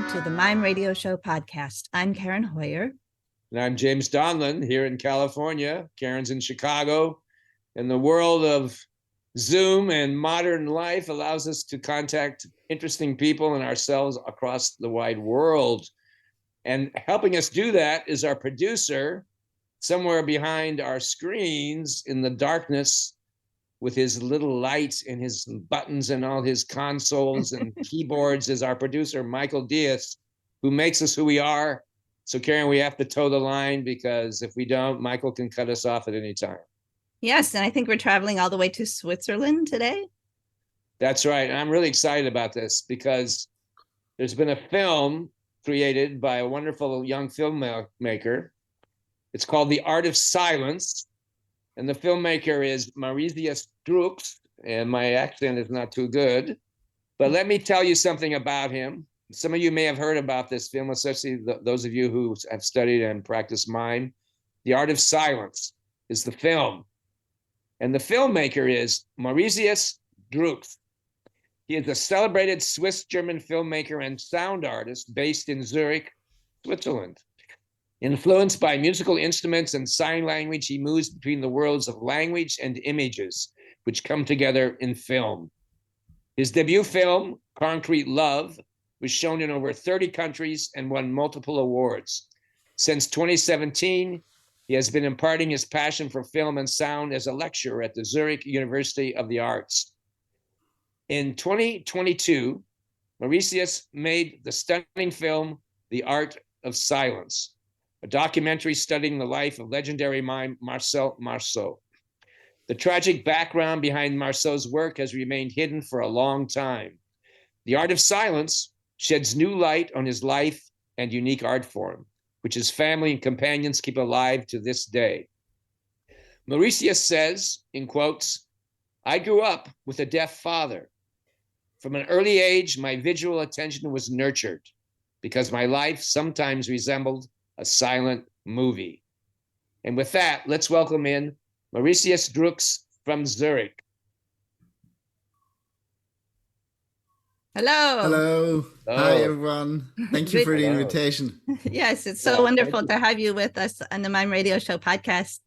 to the Mime Radio Show podcast. I'm Karen Hoyer. And I'm James Donlin here in California. Karen's in Chicago. And the world of Zoom and modern life allows us to contact interesting people and ourselves across the wide world. And helping us do that is our producer, somewhere behind our screens in the darkness, with his little lights and his buttons and all his consoles and keyboards, is our producer, Michael Diaz, who makes us who we are. So, Karen, we have to toe the line, because if we don't, Michael can cut us off at any time. Yes, and I think we're traveling all the way to Switzerland today. That's right. And I'm really excited about this because there's been a film created by a wonderful young filmmaker. It's called The Art of Silence. And the filmmaker is Maurizius Drux, and my accent is not too good. But let me tell you something about him. Some of you may have heard about this film, especially those of you who have studied and practiced mime. The Art of Silence is the film. And the filmmaker is Maurizius Drux. He is a celebrated Swiss-German filmmaker and sound artist based in Zurich, Switzerland. Influenced by musical instruments and sign language, he moves between the worlds of language and images, which come together in film. His debut film, Concrete Love, was shown in over 30 countries and won multiple awards. Since 2017, he has been imparting his passion for film and sound as a lecturer at the Zurich University of the Arts. In 2022, Maurizius made the stunning film, The Art of Silence, a documentary studying the life of legendary mime Marcel Marceau. The tragic background behind Marceau's work has remained hidden for a long time. The Art of Silence sheds new light on his life and unique art form, which his family and companions keep alive to this day. Maurizius says, in quotes, "I grew up with a deaf father. From an early age, my visual attention was nurtured because my life sometimes resembled a silent movie." And with that, let's welcome in Maurizius Drux from Zurich. Hello. Hello. Hi, everyone. Thank you for the invitation. Yes, it's so wonderful to have you with us on the Mime Radio Show podcast.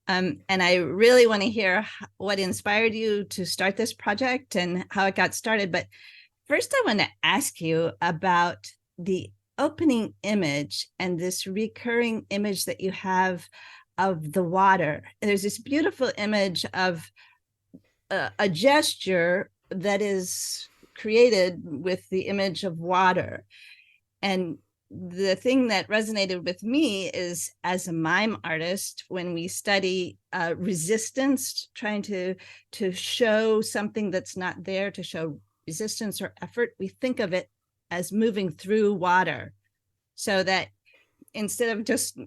And I really want to hear what inspired you to start this project and how it got started. But first, I want to ask you about the opening image and this recurring image that you have of the water. There's this beautiful image of a gesture that is created with the image of water. And the thing that resonated with me is, as a mime artist, when we study resistance, trying to show something that's not there, to show resistance or effort, we think of it as moving through water, so that instead of just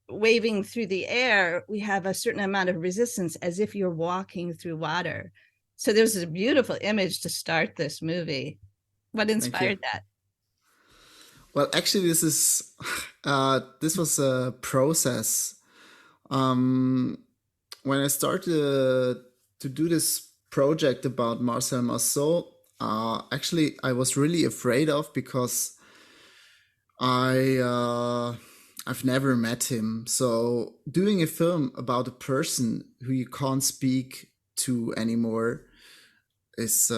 waving through the air, we have a certain amount of resistance as if you're walking through water. So there's a beautiful image to start this movie. What inspired that? Well, actually, this was a process. When I started to do this project about Marcel Marceau, actually, I was really afraid of, because I've never met him. So doing a film about a person who you can't speak to anymore is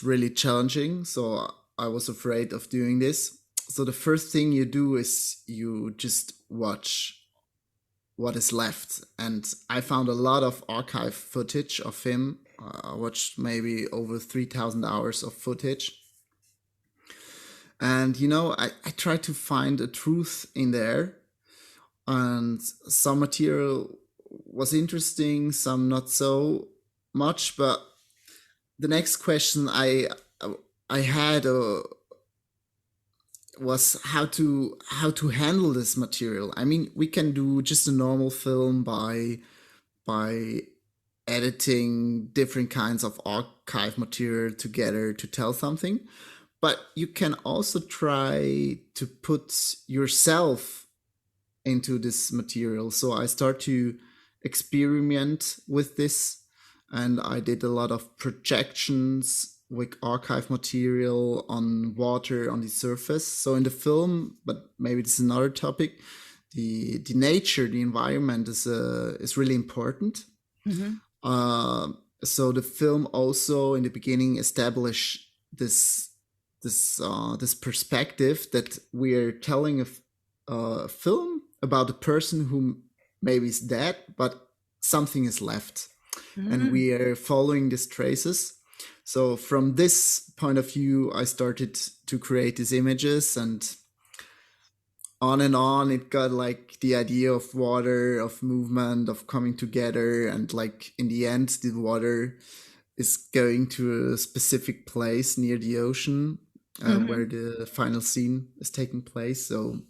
really challenging. So I was afraid of doing this. So the first thing you do is you just watch what is left. And I found a lot of archive footage of him. I watched maybe over 3,000 hours of footage. And, I tried to find a truth in there. And some material was interesting, some not so much. But the next question I had was how to handle this material. I mean, we can do just a normal film by editing different kinds of archive material together to tell something, but you can also try to put yourself into this material. So I start to experiment with this, and I did a lot of projections with archive material on water on the surface. So in the film, but maybe this is another topic, the nature, the environment is really important. So the film also in the beginning established this perspective that we are telling a film about a person who maybe is dead, but something is left, and we are following these traces. So from this point of view, I started to create these images, and on it got like the idea of water, of movement, of coming together, and like in the end the water is going to a specific place near the ocean where the final scene is taking place. So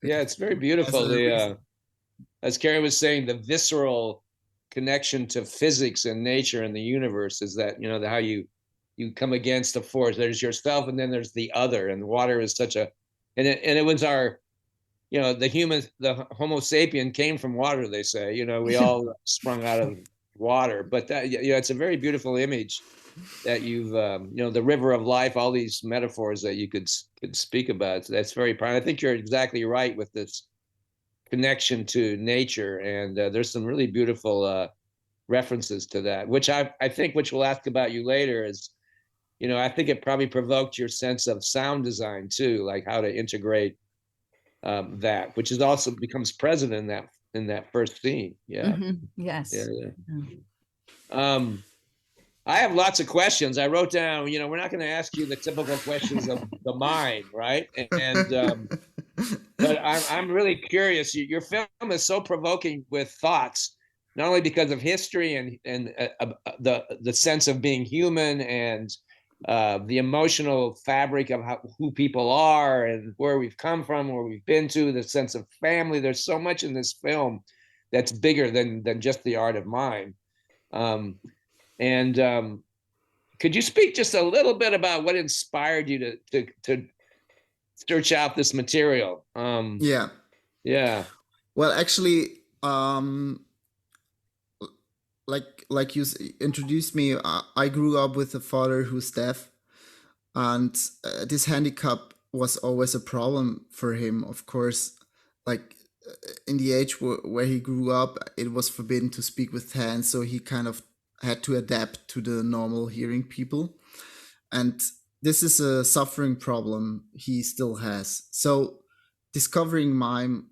yeah, it's very beautiful. The as Carrie was saying, the visceral connection to physics and nature and the universe is that, you know, how you come against a force. There's yourself, and then there's the other, and water is such a, and it was our, you know, the Homo sapien came from water, they say, you know, we all sprung out of water, but that, you know, it's a very beautiful image that you've, you know, the river of life, all these metaphors that you could speak about. So that's very proud. I think you're exactly right with this connection to nature, and there's some really beautiful references to that, which I think, which we'll ask about you later, is, you know, I think it probably provoked your sense of sound design too, like how to integrate that, which is also becomes present in that first scene. Yeah. Yes. Yeah. I have lots of questions. I wrote down, you know, we're not going to ask you the typical questions of the mind, right? And but I'm really curious. Your film is so provoking with thoughts, not only because of history and the sense of being human, and the emotional fabric of who people are and where we've come from, where we've been to, the sense of family. There's so much in this film that's bigger than just the art of mime. And could you speak just a little bit about what inspired you to search out this material? Yeah. Well, actually, like you introduced me, I grew up with a father who's deaf, and this handicap was always a problem for him. Of course, like in the age where he grew up, it was forbidden to speak with hands, so he kind of had to adapt to the normal hearing people, and this is a suffering problem he still has. So discovering mime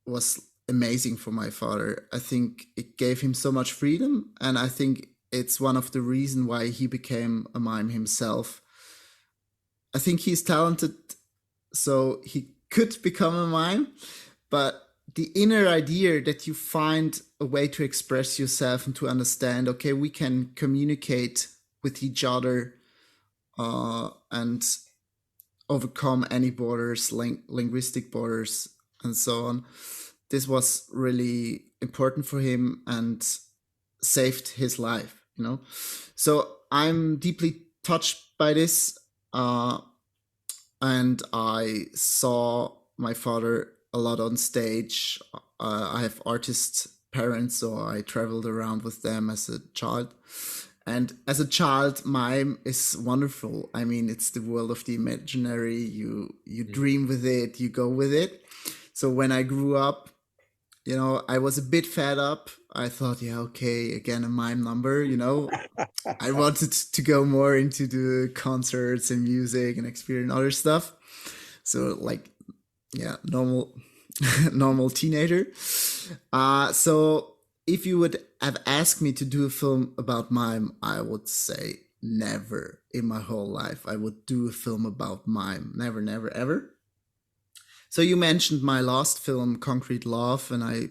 was amazing for my father. I think it gave him so much freedom, and I think it's one of the reasons why he became a mime himself. I think he's talented, so he could become a mime, but the inner idea that you find a way to express yourself and to understand, okay, we can communicate with each other and overcome any borders, linguistic borders, and so on. This was really important for him and saved his life, you know. So I'm deeply touched by this, and I saw my father a lot on stage. I have artist parents, so I traveled around with them as a child. And as a child, mime is wonderful. I mean, it's the world of the imaginary. You dream with it, you go with it. So when I grew up, you know, I was a bit fed up. I thought, yeah, okay, again, a mime number, you know. I wanted to go more into the concerts and music and experience other stuff. So like, yeah, normal teenager. So if you would have asked me to do a film about mime, I would say never in my whole life I would do a film about mime. Never, never, ever. So you mentioned my last film, Concrete Love, and I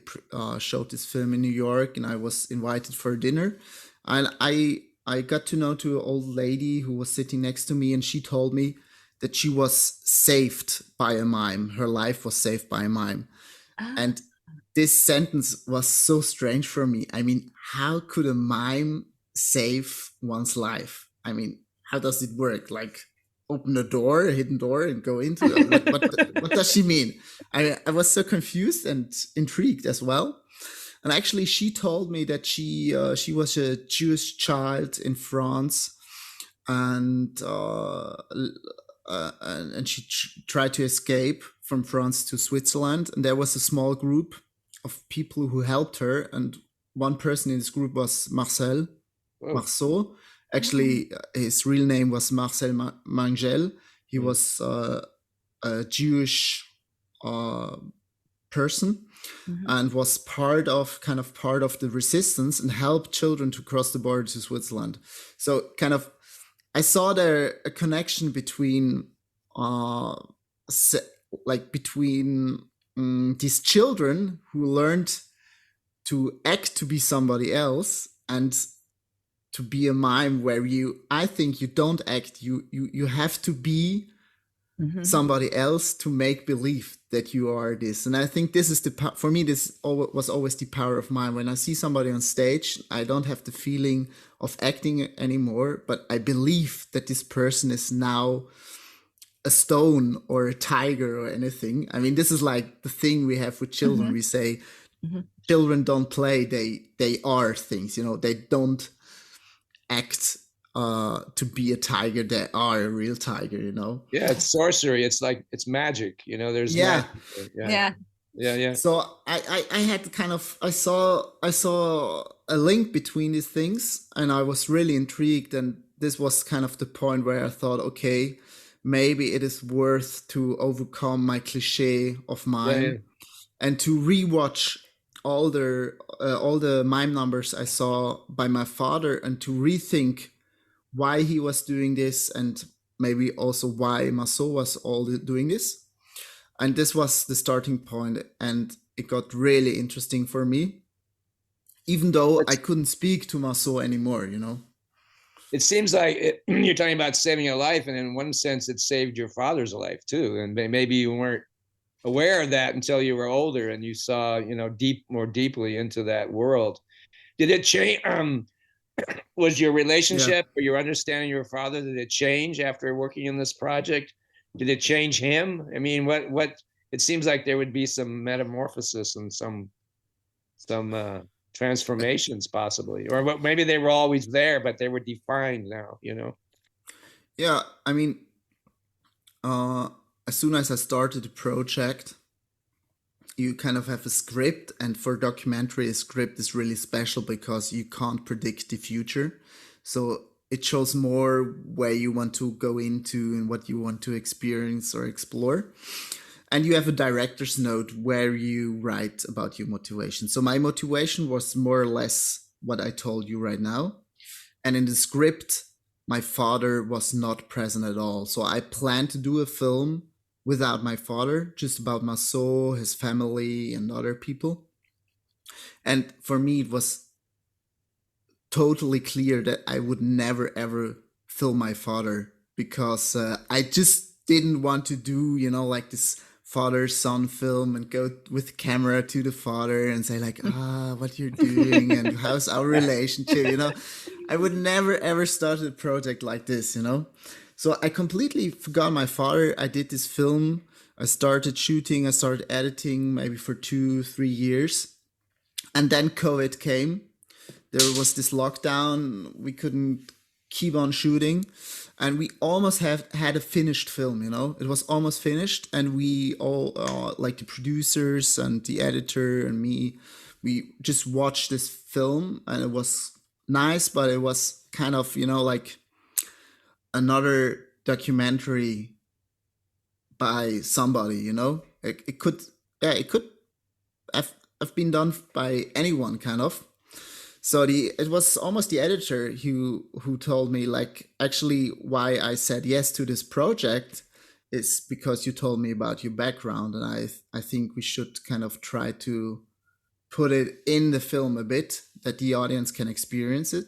showed this film in New York, and I was invited for dinner. And I got to know to an old lady who was sitting next to me, and she told me that she was saved by a mime. Her life was saved by a mime. And this sentence was so strange for me. I mean, how could a mime save one's life? I mean, how does it work? Like, open a door, a hidden door, and go into it? What does she mean? I was so confused and intrigued as well. And actually, she told me that she was a Jewish child in France, and she tried to escape from France to Switzerland. And there was a small group of people who helped her, and one person in this group was Marceau. Actually, his real name was Marcel Mangel. He was a Jewish person, and was part of the resistance and helped children to cross the border to Switzerland. So I saw there a connection between these children who learned to act to be somebody else and to be a mime, where I think you don't act, you have to be somebody else to make believe that you are this. And I think this is for me, this was always the power of mime. When I see somebody on stage, I don't have the feeling of acting anymore, but I believe that this person is now a stone or a tiger or anything. I mean, this is like the thing we have with children. We say children don't play, they are things, they don't act to be a tiger, they are a real tiger, Yeah, it's sorcery. It's like, it's magic, there's magic. Yeah. So I had I saw a link between these things, and I was really intrigued, and this was kind of the point where I thought, okay, maybe it is worth to overcome my cliche of mime and to rewatch all the mime numbers I saw by my father, and to rethink why he was doing this, and maybe also why Marceau was doing this. And this was the starting point, and it got really interesting for me, even though I couldn't speak to Marceau anymore, It seems like you're talking about saving a life, and in one sense, it saved your father's life too. And maybe you weren't aware of that until you were older, and you saw, more deeply into that world. Did it change? Was your relationship or your understanding of your father, did it change after working in this project? Did it change him? I mean, what? It seems like there would be some metamorphosis and some transformations possibly, or maybe they were always there, but they were defined now. Yeah, I mean, as soon as I started the project, you kind of have a script, and for documentary, a script is really special because you can't predict the future. So it shows more where you want to go into and what you want to experience or explore. And you have a director's note where you write about your motivation. So my motivation was more or less what I told you right now. And in the script, my father was not present at all. So I planned to do a film without my father, just about Marceau, his family, and other people. And for me, it was totally clear that I would never, ever film my father, because I just didn't want to do, like this father-son film and go with camera to the father and say like, what you're doing and how's our relationship, I would never, ever start a project like this, So I completely forgot my father. I did this film. I started shooting. I started editing maybe for 2-3 years. And then COVID came. There was this lockdown. We couldn't keep on shooting. And we almost had a finished film, It was almost finished. And we all, like the producers and the editor and me, we just watched this film. And it was nice, but it was kind of, like another documentary by somebody, it could have been done by anyone, kind of. So it was almost the editor who told me, like, actually why I said yes to this project is because you told me about your background, and I think we should kind of try to put it in the film a bit that the audience can experience it.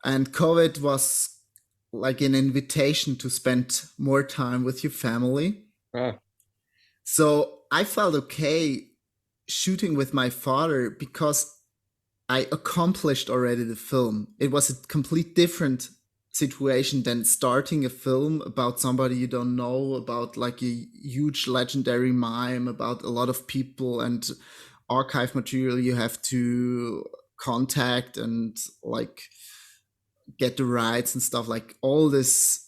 And COVID was like an invitation to spend more time with your family. So I felt okay shooting with my father because I accomplished already the film. It was a complete different situation than starting a film about somebody you don't know, about like a huge legendary mime, about a lot of people and archive material you have to contact and like get the rights and stuff, like all this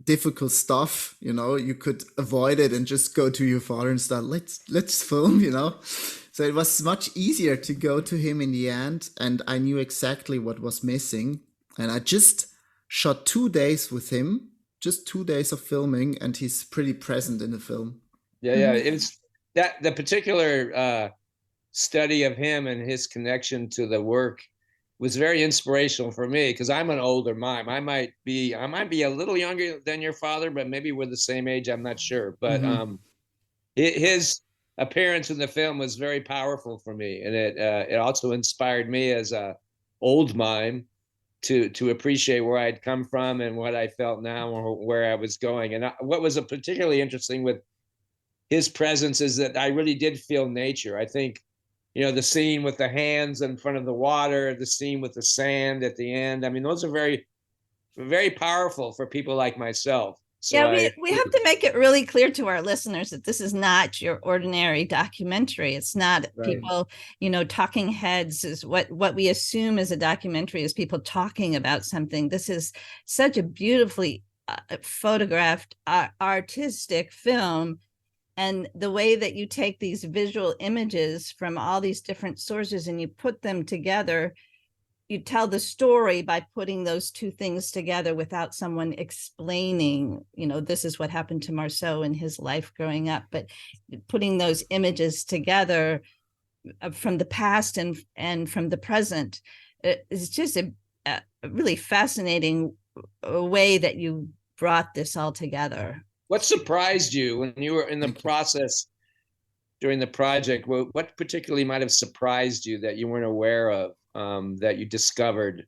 difficult stuff, you could avoid it and just go to your father and start, let's film, so it was much easier to go to him in the end, and I knew exactly what was missing, and I just shot 2 days with him, just 2 days of filming, and he's pretty present in the film. Yeah. It's that the particular study of him and his connection to the work was very inspirational for me, because I'm an older mime. I might be a little younger than your father, but maybe we're the same age. I'm not sure. But his appearance in the film was very powerful for me, and it also inspired me as a old mime to appreciate where I'd come from and what I felt now, or where I was going. And what was particularly interesting with his presence is that I really did feel nature. I think, the scene with the hands in front of the water, the scene with the sand at the end. I mean, those are very, very powerful for people like myself. So yeah, we have to make it really clear to our listeners that this is not your ordinary documentary. It's not people, talking heads is what we assume is a documentary, is people talking about something. This is such a beautifully photographed, artistic film. And the way that you take these visual images from all these different sources and you put them together, you tell the story by putting those two things together without someone explaining, this is what happened to Marceau in his life growing up, but putting those images together from the past and from the present is just a really fascinating way that you brought this all together. What surprised you when you were in the process during the project? What particularly might have surprised you that you weren't aware of, that you discovered,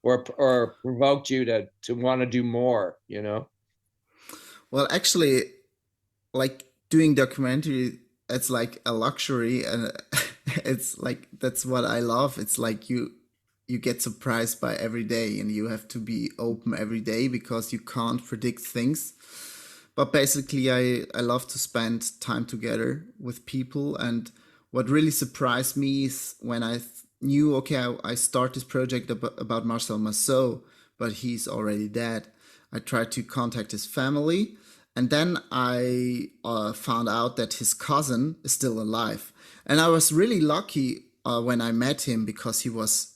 or provoked you to want to do more? Well, actually, like doing documentary, it's like a luxury, and it's like that's what I love. It's like you get surprised by every day, and you have to be open every day because you can't predict things. But basically, I love to spend time together with people. And what really surprised me is when I knew, okay, I start this project about Marcel Marceau, but he's already dead. I tried to contact his family. And then I found out that his cousin is still alive. And I was really lucky when I met him, because he was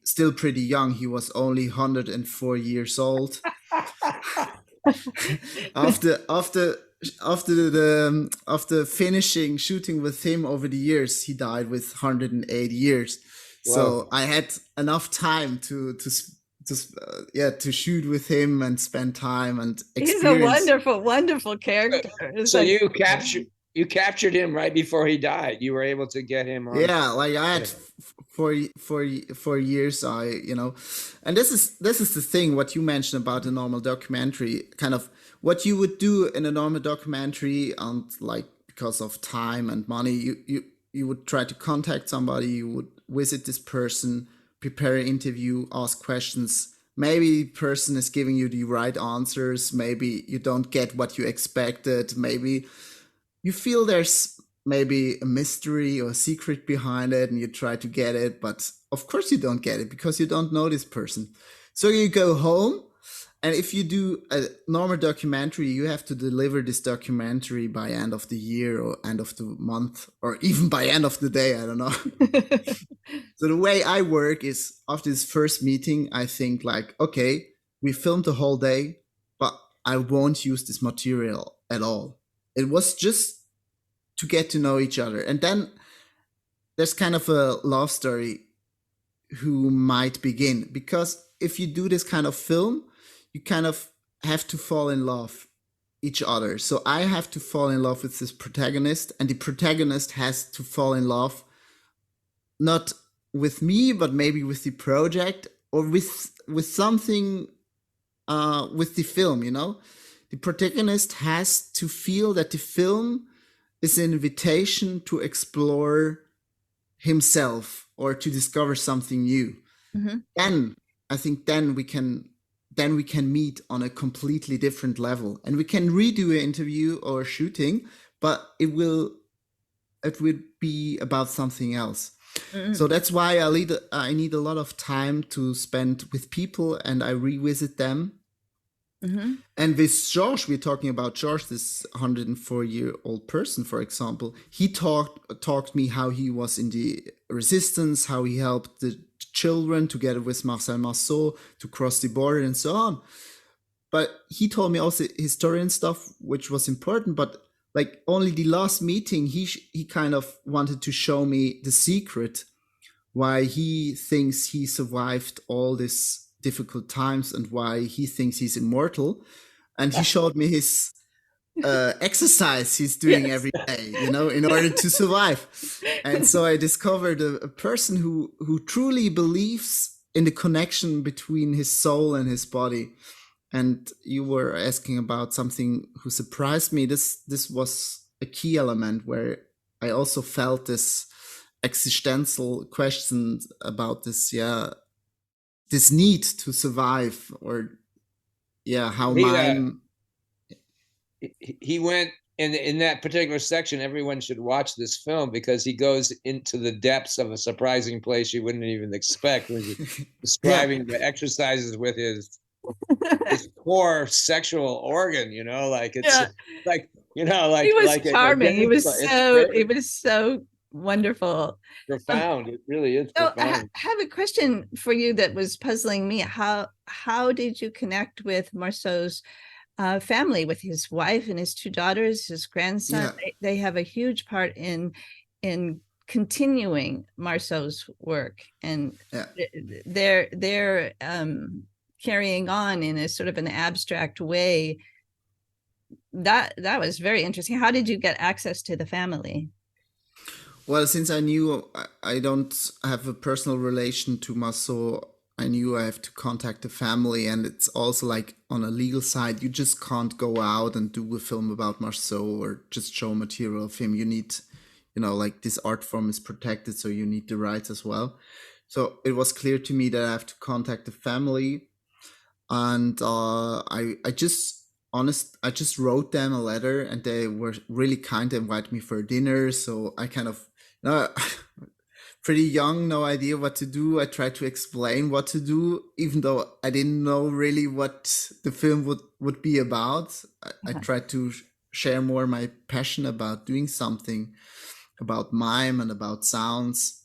still pretty young. He was only 104 years old. After finishing shooting with him over the years, he died with 108 years. Wow. So I had enough time to shoot with him and spend time and experience. He's a wonderful character. So you captured him right before he died. You were able to get him on. Yeah, like I had for years, and this is the thing what you mentioned about a normal documentary, kind of what you would do in a normal documentary, and like because of time and money, you would try to contact somebody, you would visit this person, prepare an interview, ask questions. Maybe the person is giving you the right answers, maybe you don't get what you expected, maybe you feel there's maybe a mystery or a secret behind it, and you try to get it, but of course you don't get it because you don't know this person. So you go home, and if you do a normal documentary, you have to deliver this documentary by end of the year or end of the month, or even by end of the day, I don't know. So the way I work is, after this first meeting, I think like, okay, we filmed the whole day, but I won't use this material at all. It was just to get to know each other. And then there's kind of a love story who might begin, because if you do this kind of film, you kind of have to fall in love each other. So I have to fall in love with this protagonist, and the protagonist has to fall in love not with me, but maybe with the project, or with something with the film, The protagonist has to feel that the film is an invitation to explore himself or to discover something new. Mm-hmm. Then I think we can meet on a completely different level, and we can redo an interview or shooting, but it will be about something else. So that's why I need a lot of time to spend with people, and I revisit them. And with George, we're talking about George, this 104-year-old person, for example. He talked me how he was in the resistance, how he helped the children together with Marcel Marceau to cross the border and so on. But he told me also historian stuff, which was important. But like only the last meeting, he kind of wanted to show me the secret why he thinks he survived all these difficult times and why he thinks he's immortal. And he showed me his exercise he's doing every day, in order to survive. And so I discovered a person who truly believes in the connection between his soul and his body. And you were asking about something who surprised me. This was a key element where I also felt this existential question about this, this need to survive, or how Mime. He went in that particular section. Everyone should watch this film because he goes into the depths of a surprising place you wouldn't even expect when he's describing the exercises with his core sexual organ. Like it's like he was like charming. He was so wonderful, profound. It really is profound. I have a question for you that was puzzling me. How did you connect with Marceau's family, with his wife and his two daughters, his grandson? They have a huge part in continuing Marceau's work, and they're carrying on in a sort of an abstract way. That was very interesting. How did you get access to the family? Well, since I knew I don't have a personal relation to Marceau, I knew I have to contact the family. And it's also like on a legal side, you just can't go out and do a film about Marceau or just show material of him. You need, like this art form is protected, so you need the rights as well. So it was clear to me that I have to contact the family. And I just wrote them a letter, and they were really kind to invite me for dinner. So I kind of, pretty young, no idea what to do. I tried to explain what to do, even though I didn't know really what the film would be about. I tried to share more my passion about doing something about mime and about sounds.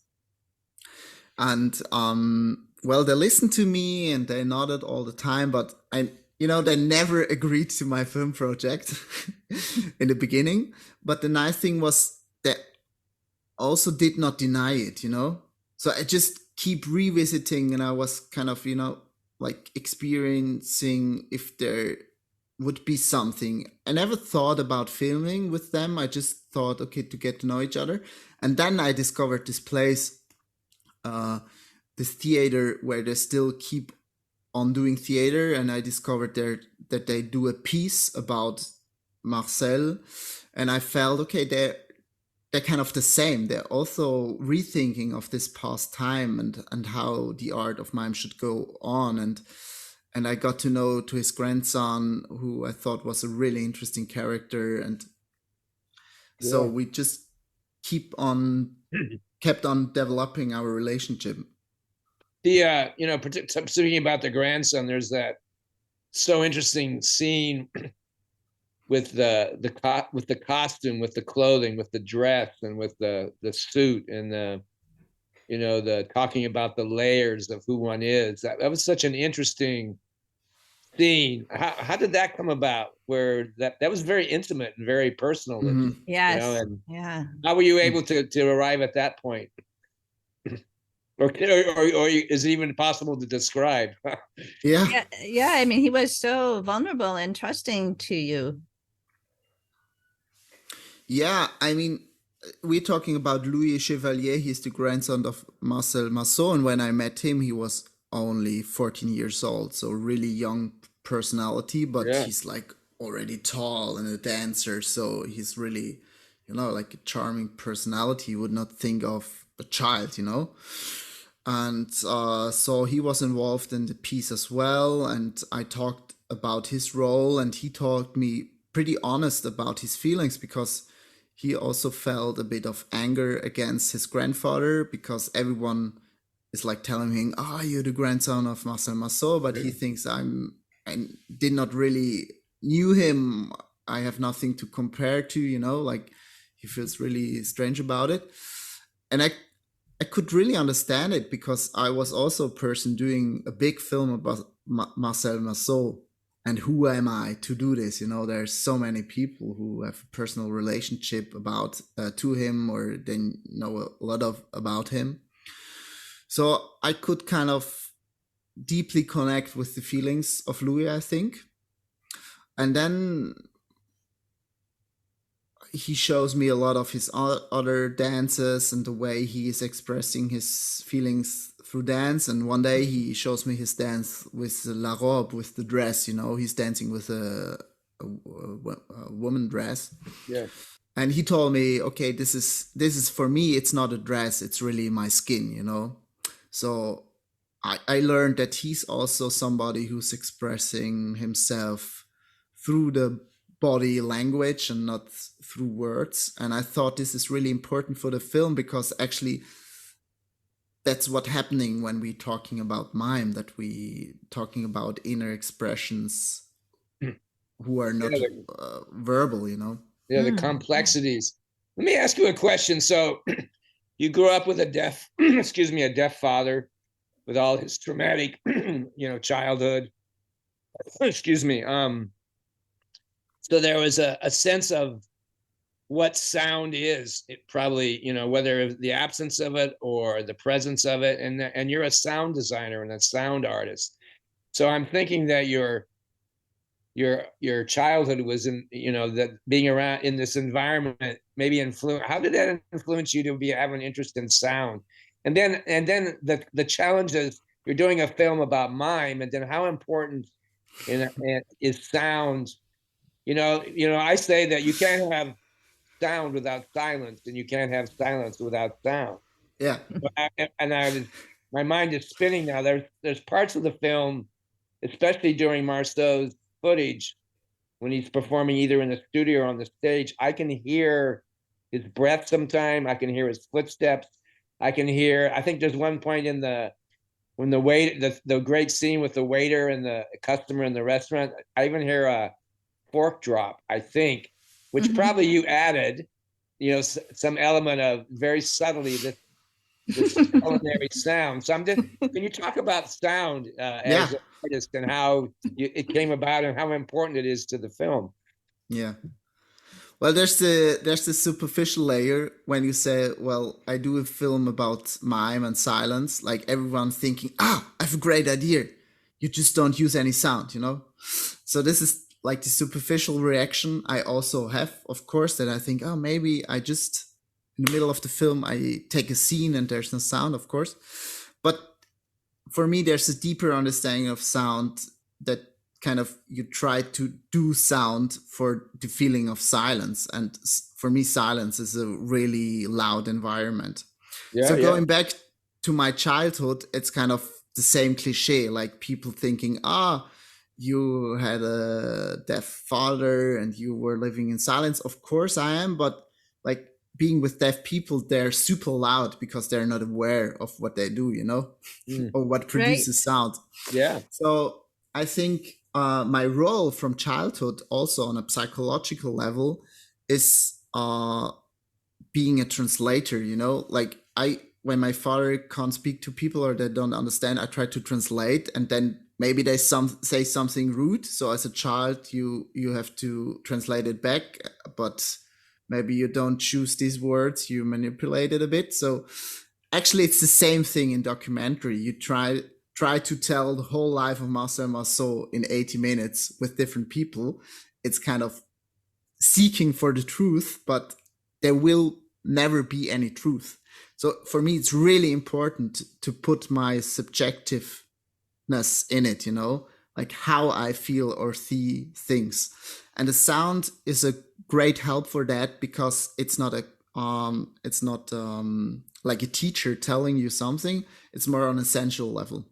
And well, they listened to me and they nodded all the time, but they never agreed to my film project in the beginning. But the nice thing was that also did not deny it, So I just keep revisiting, and I was kind of, like experiencing if there would be something. I never thought about filming with them. I just thought, okay, to get to know each other. And then I discovered this place, this theater where they still keep on doing theater, and I discovered that they do a piece about Marcel, and I felt, okay, they're kind of the same. They're also rethinking of this past time and how the art of mime should go on, and I got to know to his grandson, who I thought was a really interesting character, and so we just kept on developing our relationship. Speaking about the grandson, there's that so interesting scene with the costume, with the clothing, with the dress, and with the suit, and the talking about the layers of who one is. That was such an interesting scene. How did that come about? Where that was very intimate and very personal. Yes. How were you able to arrive at that point? Or is it even possible to describe? Yeah. I mean, he was so vulnerable and trusting to you. Yeah, I mean, we're talking about Louis Chevalier. He's the grandson of Marcel Marceau, and when I met him, he was only 14 years old, so really young personality, but he's like already tall and a dancer, so he's really, like a charming personality. You would not think of a child, And so he was involved in the piece as well, and I talked about his role, and he told me pretty honest about his feelings, because he also felt a bit of anger against his grandfather because everyone is like telling him, "Ah, oh, you're the grandson of Marcel Marceau," but he thinks I did not really knew him. I have nothing to compare to, like he feels really strange about it. And I could really understand it because I was also a person doing a big film about Marcel Marceau. And who am I to do this? There's so many people who have a personal relationship to him, or they know a lot about him. So I could kind of deeply connect with the feelings of Louis, I think. And then he shows me a lot of his other dances and the way he is expressing his feelings through dance. And one day he shows me his dance with la robe, with the dress. He's dancing with a woman dress. Yeah. And he told me, okay, this is for me, it's not a dress, it's really my skin. So I learned that he's also somebody who's expressing himself through the body language and not through words. And I thought this is really important for the film, because actually that's what's happening when we're talking about mime, that we talking about inner expressions who are not verbal, Yeah, the complexities. Let me ask you a question. So you grew up with a deaf, a deaf father with all his traumatic, childhood. Excuse me. So there was a sense of what sound is. It probably, whether the absence of it or the presence of it. And you're a sound designer and a sound artist. So I'm thinking that your childhood was in, that being around in this environment maybe how did that influence you to have an interest in sound? And then the challenge is you're doing a film about mime, and then how important is sound? I say that you can't have sound without silence, and you can't have silence without sound. Yeah. My mind is spinning now. There's parts of the film, especially during Marceau's footage, when he's performing either in the studio or on the stage, I can hear his breath sometime. I can hear his footsteps. I think there's one point when the great scene with the waiter and the customer in the restaurant, I even hear a fork drop, I think, which probably you added, some element of very subtly this culinary sound. So can you talk about sound as an artist and how it came about and how important it is to the film? Yeah. Well, there's the superficial layer when you say, well, I do a film about mime and silence, like everyone thinking, I have a great idea. You just don't use any sound, So this is like the superficial reaction I also have, of course, that I think, maybe I just, in the middle of the film, I take a scene and there's no sound, of course. But for me, there's a deeper understanding of sound that kind of you try to do sound for the feeling of silence. And for me, silence is a really loud environment. Yeah, so going back to my childhood, it's kind of the same cliche, like people thinking, you had a deaf father and you were living in silence. Of course I am, but like being with deaf people, they're super loud because they're not aware of what they do, or what produces sound. Yeah. So I think my role from childhood, also on a psychological level, is being a translator, like when my father can't speak to people or they don't understand, I try to translate, and then maybe they say something rude. So as a child, you have to translate it back, but maybe you don't choose these words, you manipulate it a bit. So actually it's the same thing in documentary. You try to tell the whole life of Marcel Marceau in 80 minutes with different people. It's kind of seeking for the truth, but there will never be any truth. So for me, it's really important to put my subjectiveness in it, like how I feel or see things. And the sound is a great help for that, because it's not like a teacher telling you something. It's more on a sensual level.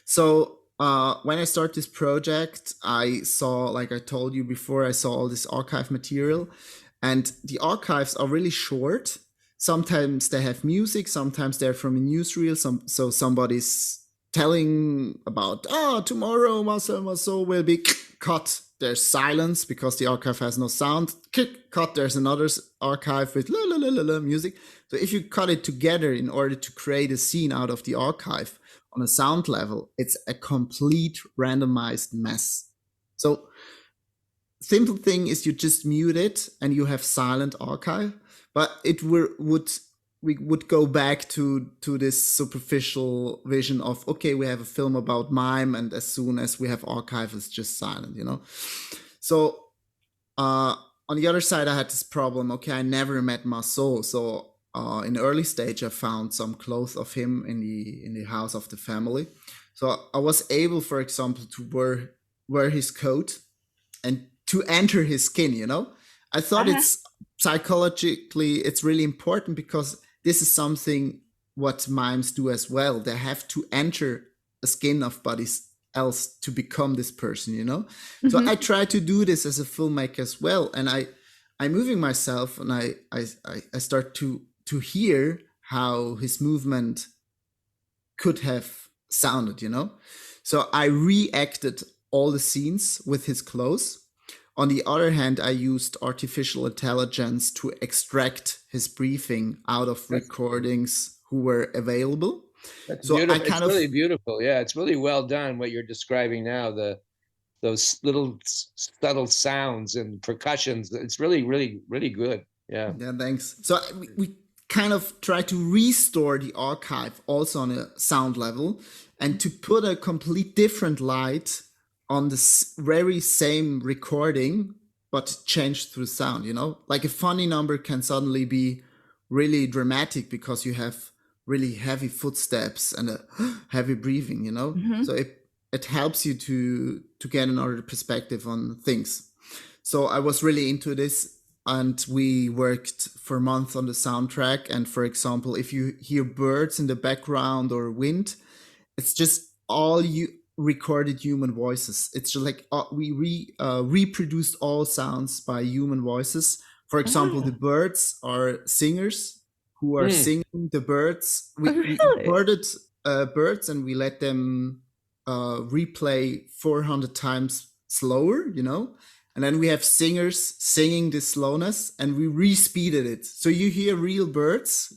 So when I start this project, I saw, like I told you before, I saw all this archive material, And the archives are really short. Sometimes they have music, sometimes they're from a newsreel. So somebody's telling about, tomorrow Marcel will be cut. There's silence because the archive has no sound. Cut, there's another archive with la la la la la music. So if you cut it together in order to create a scene out of the archive on a sound level, it's a complete randomized mess. So simple thing is you just mute it and you have silent archive, but we would go back to this superficial vision of, okay, we have a film about mime, and as soon as we have archive, it's just silent, So on the other side, I had this problem. Okay, I never met Marceau, so in the early stage, I found some clothes of him in the house of the family. So I was able, for example, to wear his coat and to enter his skin. I thought it's psychologically, it's really important, because this is something what mimes do as well. They have to enter a skin of somebody else to become this person, Mm-hmm. So I try to do this as a filmmaker as well. And I'm moving myself, and I start to hear how his movement could have sounded, So I reacted all the scenes with his clothes. On the other hand, I used artificial intelligence to extract his briefing out of recordings who were available. That's so beautiful. It's really beautiful. Yeah, it's really well done what you're describing now. Those little subtle sounds and percussions. It's really, really, really good. Yeah. Yeah, thanks. So we kind of try to restore the archive also on a sound level, and to put a complete different light on the very same recording, but changed through sound, Like a funny number can suddenly be really dramatic because you have really heavy footsteps and a heavy breathing, Mm-hmm. So it helps you to get another perspective on things. So I was really into this, and we worked for months on the soundtrack. And for example, if you hear birds in the background or wind, it's just all recorded human voices. It's just like we reproduced all sounds by human voices. For example, the birds are singers who are singing the birds. We recorded birds, and we let them replay 400 times slower, And then we have singers singing the slowness, and we re-speeded it. So you hear real birds,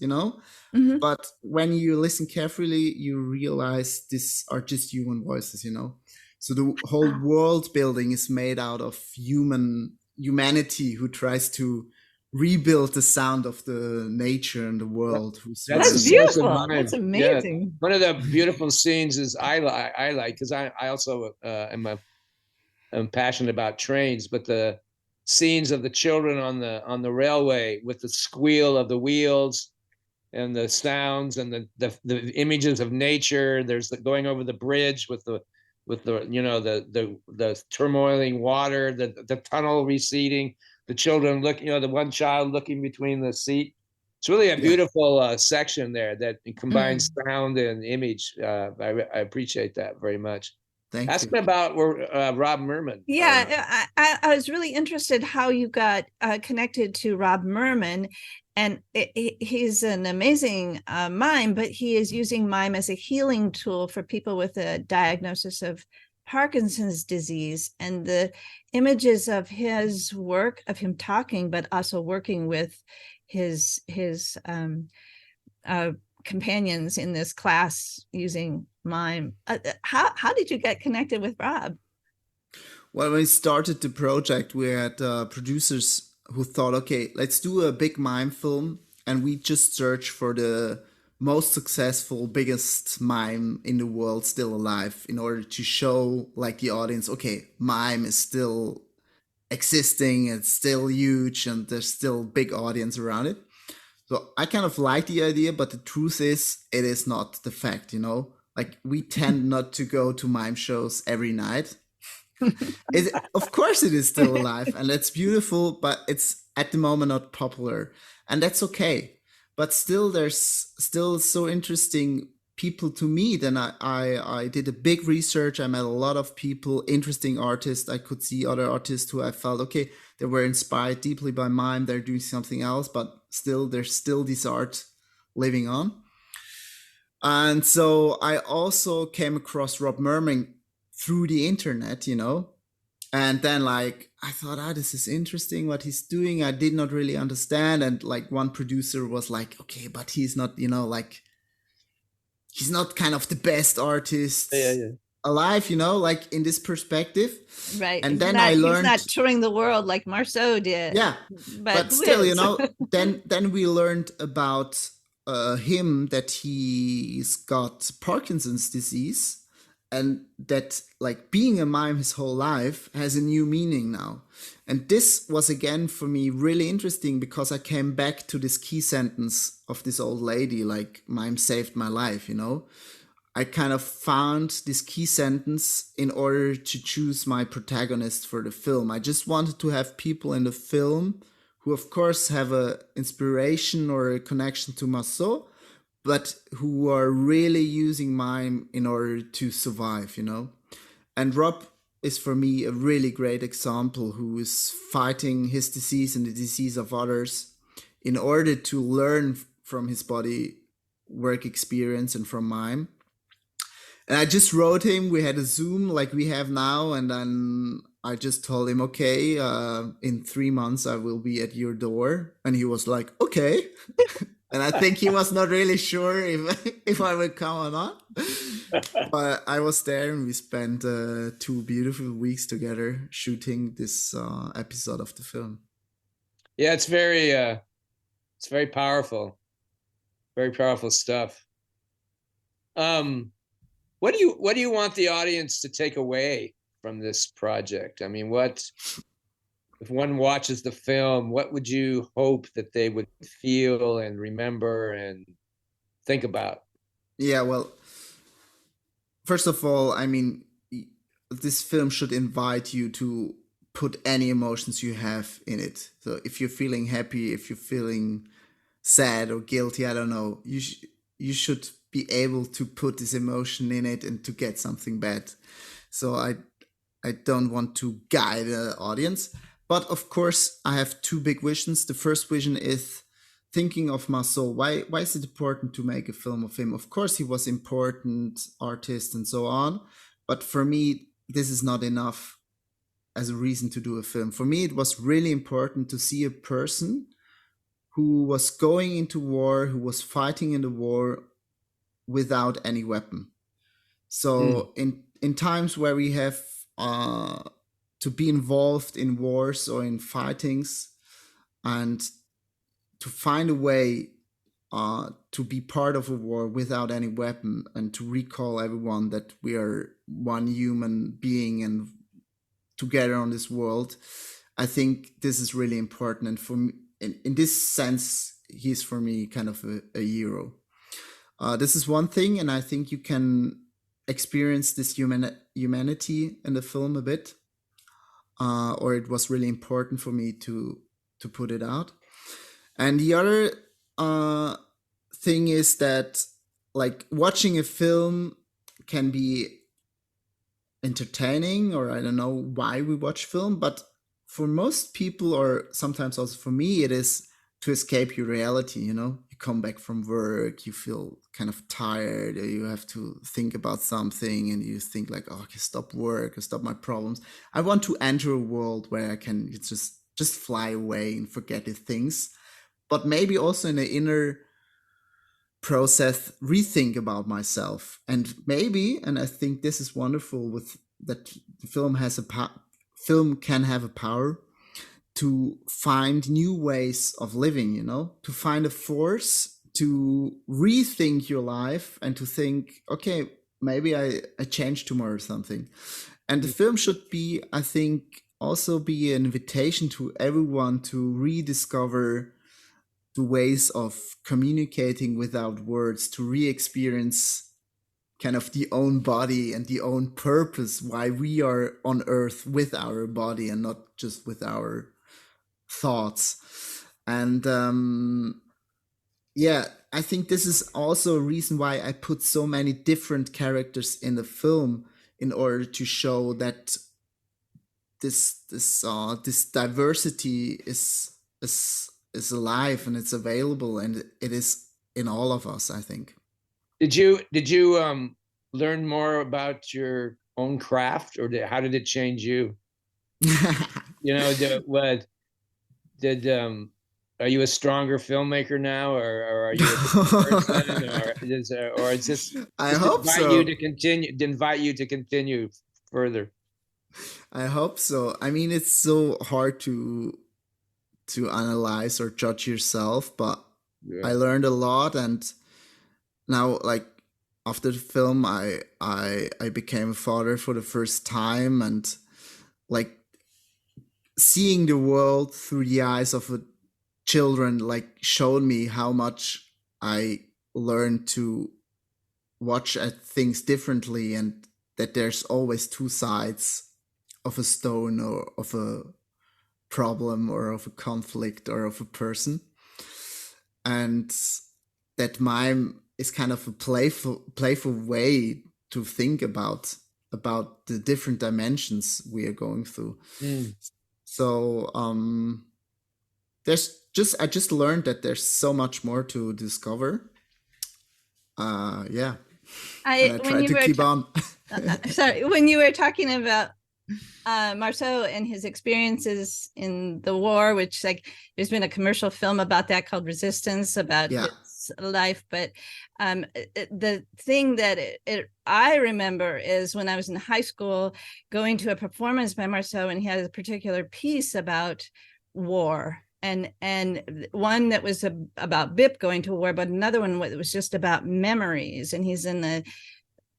Mm-hmm. But when you listen carefully, you realize these are just human voices, So the whole world building is made out of humanity who tries to rebuild the sound of the nature and the world. That's beautiful. That's amazing. Yeah. One of the beautiful scenes is I like, because I also am passionate about trains, but the scenes of the children on the railway with the squeal of the wheels and the sounds and the images of nature. There's going over the bridge with the the turmoiling water, the tunnel receding, the children looking, the one child looking between the seat. It's really a beautiful section there that combines sound and image. I appreciate that very much. Ask me about Rob Merman. Yeah, I was really interested how you got connected to Rob Merman. And he's an amazing mime, but he is using mime as a healing tool for people with a diagnosis of Parkinson's disease. And the images of his work, of him talking, but also working with his companions in this class using mime. How did you get connected with Rob? Well, when we started the project, we had producers who thought, okay, let's do a big mime film, and we just search for the most successful, biggest mime in the world still alive, in order to show like the audience, okay, mime is still existing, it's still huge, and there's still big audience around it. So I kind of like the idea, but the truth is, it is not the fact, Like we tend not to go to mime shows every night. Of course it is still alive, and that's beautiful, but it's at the moment not popular, and that's okay. But still, there's still so interesting people to meet, and I did a big research. I met a lot of people, interesting artists. I could see other artists who I felt, okay, they were inspired deeply by Mime. They're doing something else, but still, there's still this art living on. And so I also came across Rob Merming through the internet, and then like I thought, this is interesting what he's doing. I did not really understand, and like one producer was like, okay, but he's not, like he's not kind of the best artist alive, like in this perspective. Right. And then I learned he's not touring the world like Marceau did. Yeah, but still, then we learned about him, that he's got Parkinson's disease, and that like being a mime his whole life has a new meaning now. And this was again for me really interesting, because I came back to this key sentence of this old lady, like, mime saved my life, I kind of found this key sentence in order to choose my protagonist for the film. I just wanted to have people in the film who of course have a inspiration or a connection to Marceau, but who are really using mime in order to survive, And Rob is for me a really great example, who is fighting his disease and the disease of others in order to learn from his body work experience and from mime. And I just wrote him, we had a Zoom like we have now, and then I just told him, okay, in 3 months I will be at your door. And he was like, okay. And I think he was not really sure if I would come or not. But I was there, and we spent 2 beautiful weeks together shooting this episode of the film. Yeah, it's very powerful. Very powerful stuff. What do you want the audience to take away from this project? I mean, if one watches the film, what would you hope that they would feel and remember and think about? Yeah, well, first of all, I mean, this film should invite you to put any emotions you have in it. So if you're feeling happy, if you're feeling sad or guilty, I don't know, you should be able to put this emotion in it and to get something bad. So I don't want to guide the audience, but of course I have 2 big visions. The first vision is thinking of Marceau. Why is it important to make a film of him? Of course he was important artist and so on, but for me this is not enough as a reason to do a film. For me it was really important to see a person who was going into war, who was fighting in the war without any weapon. So in times where we have to be involved in wars or in fightings, and to find a way to be part of a war without any weapon, and to recall everyone that we are one human being and together on this world, I think this is really important. And for me, in this sense, he's for me kind of a hero. This is one thing, and I think you can experience this humanity in the film a bit, or it was really important for me to put it out. And the other thing is that, like, watching a film can be entertaining, or I don't know why we watch film, but for most people, or sometimes also for me, it is to escape your reality. You come back from work, you feel kind of tired, or you have to think about something, and you think like, oh, I can stop work or stop my problems. I want to enter a world where I can just fly away and forget the things, but maybe also in the inner process rethink about myself. And maybe, and I think this is wonderful, with that the film can have a power to find new ways of living, to find a force to rethink your life and to think, okay, maybe I change tomorrow or something. And the film should be, I think, also be an invitation to everyone to rediscover the ways of communicating without words, to re-experience kind of the own body and the own purpose, why we are on earth with our body and not just with our thoughts. And I think this is also a reason why I put so many different characters in the film, in order to show that this diversity is alive and it's available, and it is in all of us, I think. Did you learn more about your own craft, or how did it change you? You know, are you a stronger filmmaker now, or are you a different person, or is this I hope invite so. you to continue further? I hope so. I mean, it's so hard to analyze or judge yourself, but I learned a lot, and now, like, after the film, I became a father for the first time, and like seeing the world through the eyes of a children, like, showed me how much I learned to watch at things differently, and that there's always two sides of a stone, or of a problem, or of a conflict, or of a person. And that mime is kind of a playful way to think about the different dimensions we are going through. So I just learned that there's so much more to discover. Yeah. I try to keep on. Sorry, when you were talking about Marceau and his experiences in the war, which, like, there's been a commercial film about that called Resistance, about his life. But the thing that I remember is when I was in high school, going to a performance by Marceau, and he had a particular piece about war. And one that was about Bip going to war, but another one that was just about memories, and he's in the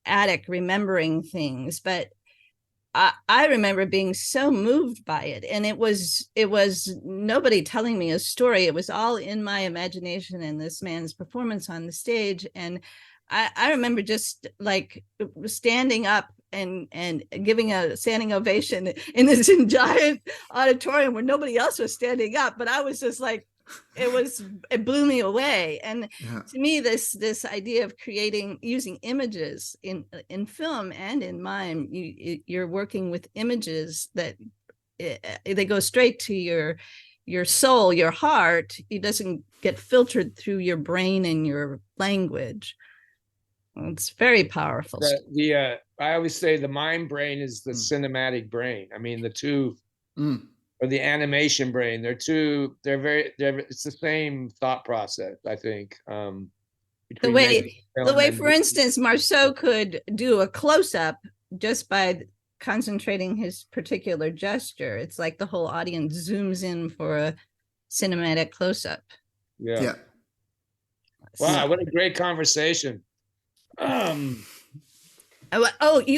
attic remembering things. But I remember being so moved by it, and it was nobody telling me a story. It was all in my imagination and this man's performance on the stage. And I remember just like standing up and giving a standing ovation in this giant auditorium where nobody else was standing up, but I was just like, it blew me away. And to me, this idea of using images in film and in mime, you're working with images that they go straight to your soul, your heart. It doesn't get filtered through your brain and your language. It's very powerful. I always say the mime brain is the cinematic brain. I mean, the two, or the animation brain, it's the same thought process, I think. The way, for instance, Marceau could do a close-up just by concentrating his particular gesture. It's like the whole audience zooms in for a cinematic close-up. Yeah. Wow, what a great conversation. You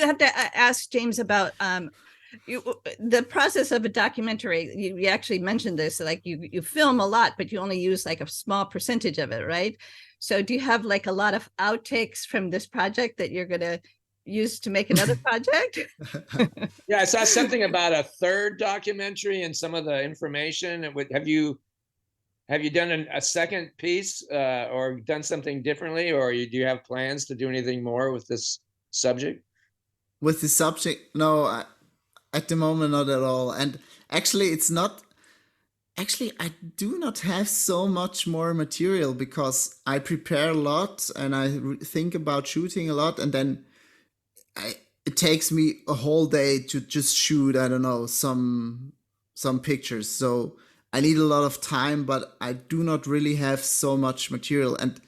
have to ask James about the process of a documentary. You actually mentioned this, like you film a lot, but you only use like a small percentage of it, right? So do you have like a lot of outtakes from this project that you're going to use to make another project? Yeah, I saw something about a third documentary and some of the information. Have you done a second piece, or done something differently, or do you have plans to do anything more with this subject? With the subject, no, at the moment, not at all. And actually, I do not have so much more material, because I prepare a lot and I think about shooting a lot, and then it takes me a whole day to just shoot, I don't know, some pictures. So I need a lot of time, but I do not really have so much material. And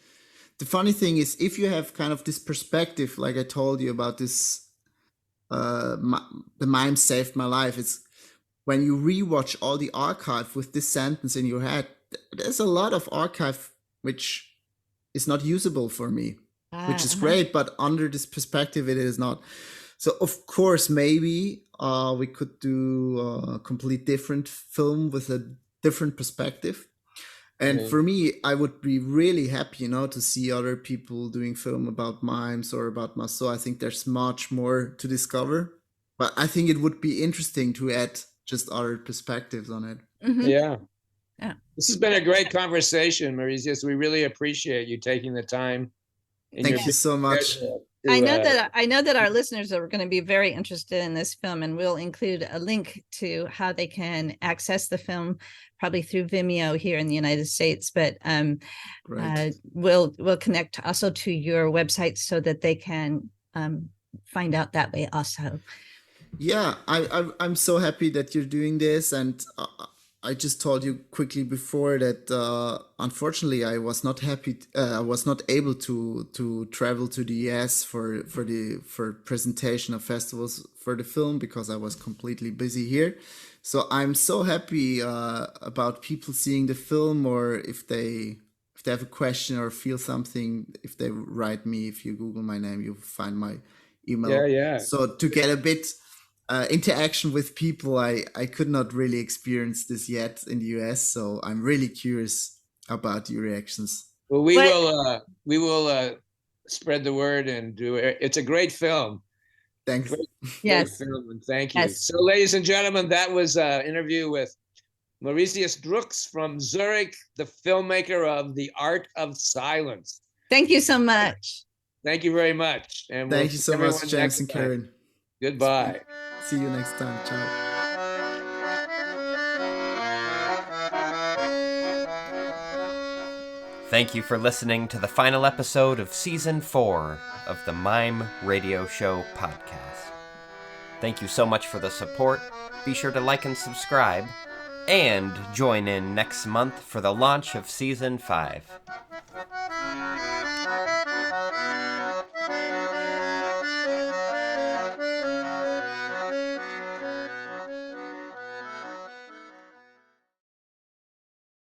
the funny thing is, if you have kind of this perspective, like I told you about this, the mime saved my life. It's when you rewatch all the archive with this sentence in your head, there's a lot of archive which is not usable for me, which is great, but under this perspective, it is not. So of course, maybe we could do a complete different film with a different perspective. And for me, I would be really happy, to see other people doing film about mimes or about Marceau. I think there's much more to discover, but I think it would be interesting to add just other perspectives on it. Yeah. This has been a great conversation, Maurizius. We really appreciate you taking the time. Thank you so much. I know that our listeners are going to be very interested in this film, and we'll include a link to how they can access the film, probably through Vimeo here in the United States. But we'll connect also to your website so that they can find out that way also. Yeah, I'm so happy that you're doing this, and I just told you quickly before that unfortunately I was not happy. I was not able to travel to the US for presentation of festivals for the film because I was completely busy here. So I'm so happy about people seeing the film, or if they have a question or feel something, if they write me, if you Google my name, you'll find my email. Yeah. So to get a bit interaction with people, I could not really experience this yet in the US, so I'm really curious about your reactions. Well, we will spread the word and do it. It's a great film. Thanks. Great film, and thank you. Yes. So, ladies and gentlemen, that was an interview with Maurizius Drux from Zurich, the filmmaker of The Art of Silence. Thank you so much. Thank you very much. And thank you so much, James and Karen. Goodbye. See you next time. Ciao. Thank you for listening to the final episode of Season 4 of the Mime Radio Show podcast. Thank you so much for the support. Be sure to like and subscribe, and join in next month for the launch of Season 5.